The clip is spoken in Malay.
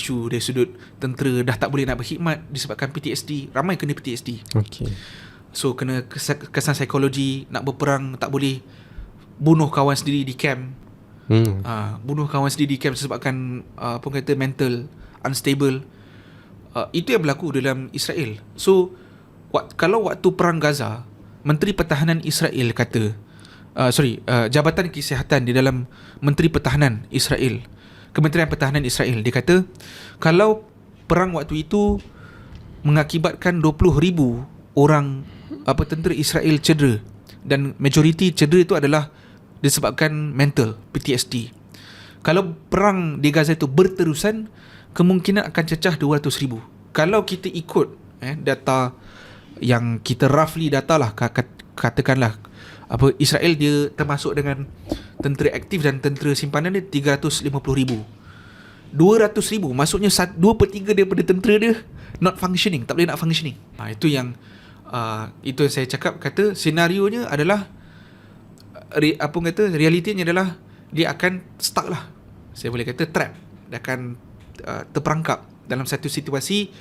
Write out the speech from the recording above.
isu dari sudut tentera dah tak boleh nak berkhidmat disebabkan PTSD. Ramai kena PTSD. Okay. So kena kesan psikologi, nak berperang tak boleh, bunuh kawan sendiri di camp. Bunuh kawan sendiri di camp sebabkan apa kata mental unstable. Itu yang berlaku dalam Israel. So kalau waktu perang Gaza, Menteri Pertahanan Israel kata Jabatan Kesihatan di dalam Menteri Pertahanan Israel, Kementerian Pertahanan Israel, dia kata kalau perang waktu itu mengakibatkan 20,000 orang tentera Israel cedera, dan majoriti cedera itu adalah disebabkan mental PTSD. Kalau perang di Gaza itu berterusan, kemungkinan akan cecah 200,000. Kalau kita ikut data yang kita roughly data lah, katakanlah Israel dia termasuk dengan tentera aktif dan tentera simpanan dia 350,000. 200,000 maksudnya 2/3 daripada tentera dia not functioning, tak boleh nak functioning. Itu yang saya cakap, kata senarionya adalah realitinya adalah dia akan stuck lah, saya boleh kata trap. Dia akan terperangkap dalam satu situasi